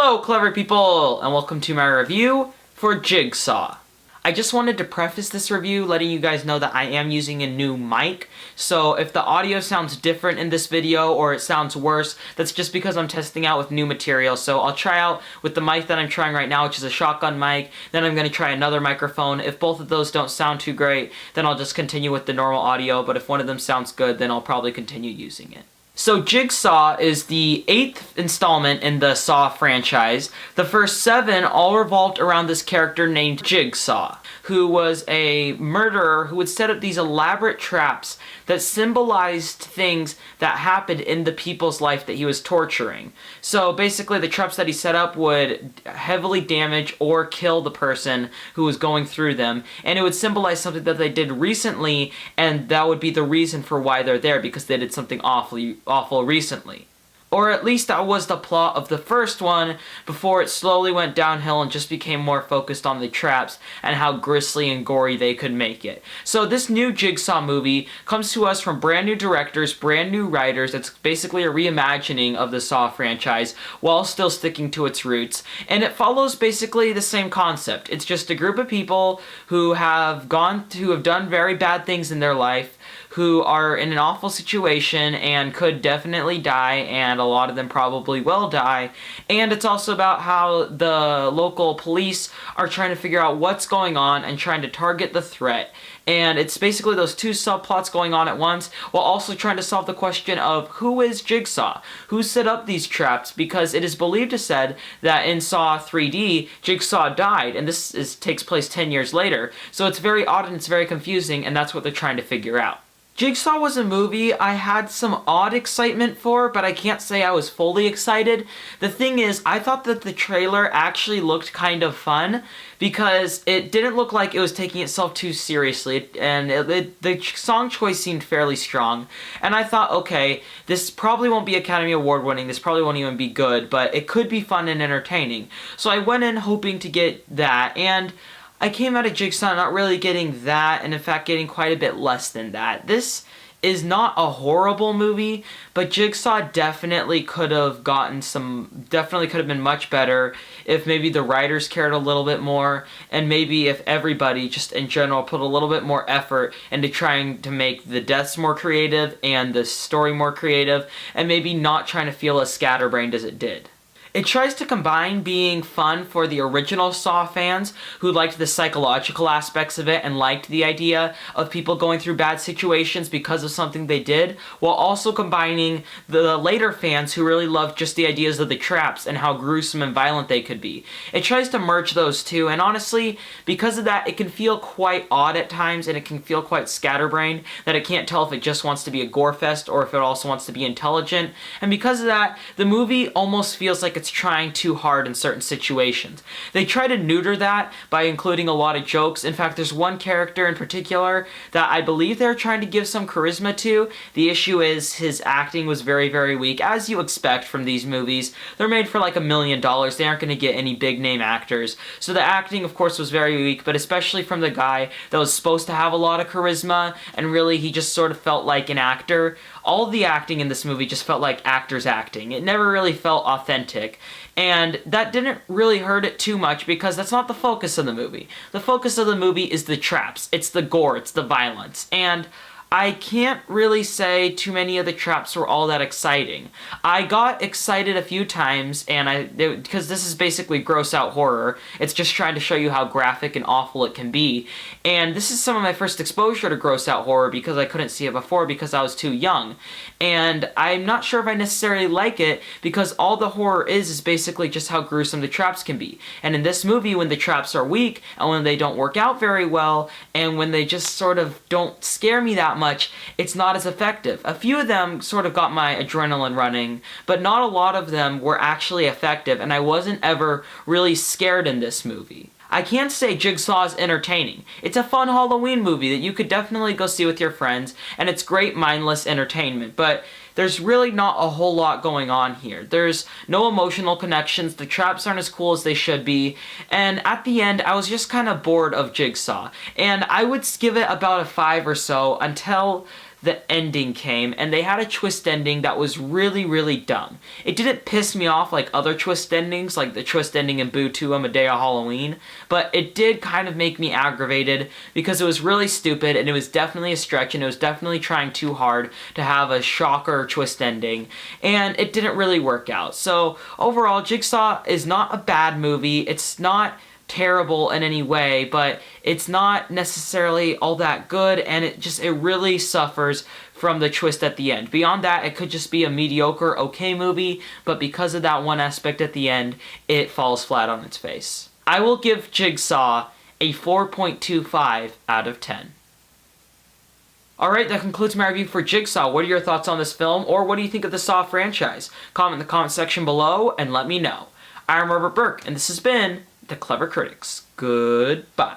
Hello, clever people, and welcome to my review for Jigsaw. I just wanted to preface this review letting you guys know that I am using a new mic, so if the audio sounds different in this video or it sounds worse, that's just because I'm testing out with new material. So I'll try out with the mic that I'm trying right now, which is a shotgun mic, then I'm going to try another microphone. If both of those don't sound too great, then I'll just continue with the normal audio, but if one of them sounds good, then I'll probably continue using it. So Jigsaw is the 8th installment in the Saw franchise. The first 7 all revolved around this character named Jigsaw, who was a murderer who would set up these elaborate traps that symbolized things that happened in the people's life that he was torturing. So basically the traps that he set up would heavily damage or kill the person who was going through them, and it would symbolize something that they did recently, and that would be the reason for why they're there, because they did something awful recently. Or at least that was the plot of the first one, before it slowly went downhill and just became more focused on the traps and how grisly and gory they could make it. So this new Jigsaw movie comes to us from brand new directors, brand new writers. It's basically a reimagining of the Saw franchise while still sticking to its roots. And it follows basically the same concept. It's just a group of people who have done very bad things in their life, who are in an awful situation and could definitely die, and a lot of them probably will die. And it's also about how the local police are trying to figure out what's going on and trying to target the threat. And it's basically those two subplots going on at once, while also trying to solve the question of who is Jigsaw? Who set up these traps? Because it is believed to said that in Saw 3D, Jigsaw died, and this takes place 10 years later. So it's very odd and it's very confusing, and that's what they're trying to figure out. Jigsaw was a movie I had some odd excitement for, but I can't say I was fully excited. The thing is, I thought that the trailer actually looked kind of fun, because it didn't look like it was taking itself too seriously, and the song choice seemed fairly strong. And I thought, okay, this probably won't be Academy Award winning, this probably won't even be good, but it could be fun and entertaining. So I went in hoping to get that, and I came out of Jigsaw not really getting that, and in fact getting quite a bit less than that. This is not a horrible movie, but Jigsaw definitely could have been much better if maybe the writers cared a little bit more, and maybe if everybody just in general put a little bit more effort into trying to make the deaths more creative and the story more creative, and maybe not trying to feel as scatterbrained as it did. It tries to combine being fun for the original Saw fans who liked the psychological aspects of it and liked the idea of people going through bad situations because of something they did, while also combining the later fans who really loved just the ideas of the traps and how gruesome and violent they could be. It tries to merge those two, and honestly, because of that, it can feel quite odd at times, and it can feel quite scatterbrained, that it can't tell if it just wants to be a gore fest or if it also wants to be intelligent. And because of that, the movie almost feels like it's trying too hard in certain situations. They try to neuter that by including a lot of jokes. In fact, there's one character in particular that I believe they're trying to give some charisma to. The issue is his acting was very, very weak, as you expect from these movies. They're made for like $1 million. They aren't going to get any big name actors. So the acting, of course, was very weak, but especially from the guy that was supposed to have a lot of charisma, and really he just sort of felt like an actor. All of the acting in this movie just felt like actors acting. It never really felt authentic. And that didn't really hurt it too much, because that's not the focus of the movie. The focus of the movie is the traps. It's the gore. It's the violence. And I can't really say too many of the traps were all that exciting. I got excited a few times, and because this is basically gross out horror. It's just trying to show you how graphic and awful it can be. And this is some of my first exposure to gross out horror, because I couldn't see it before because I was too young. And I'm not sure if I necessarily like it, because all the horror is basically just how gruesome the traps can be. And in this movie, when the traps are weak, and when they don't work out very well, and when they just sort of don't scare me that much, it's not as effective. A few of them sort of got my adrenaline running, but not a lot of them were actually effective, and I wasn't ever really scared in this movie. I can't say Jigsaw is entertaining. It's a fun Halloween movie that you could definitely go see with your friends, and it's great mindless entertainment, but there's really not a whole lot going on here. There's no emotional connections, the traps aren't as cool as they should be, and at the end, I was just kind of bored of Jigsaw. And I would give it about a 5 or so until the ending came, and they had a twist ending that was really, really dumb. It didn't piss me off like other twist endings, like the twist ending in Boo 2 on A Day of Halloween, but it did kind of make me aggravated because it was really stupid, and it was definitely a stretch, and it was definitely trying too hard to have a shocker twist ending, and it didn't really work out. So overall, Jigsaw is not a bad movie. It's not terrible in any way, but it's not necessarily all that good, and it really suffers from the twist at the end. Beyond that, it could just be a mediocre, okay movie, but because of that one aspect at the end, it falls flat on its face. I will give Jigsaw a 4.25 out of 10. Alright, that concludes my review for Jigsaw. What are your thoughts on this film, or what do you think of the Saw franchise? Comment in the comment section below and let me know. I'm Robert Burke, and this has been The Clever Critics. Goodbye.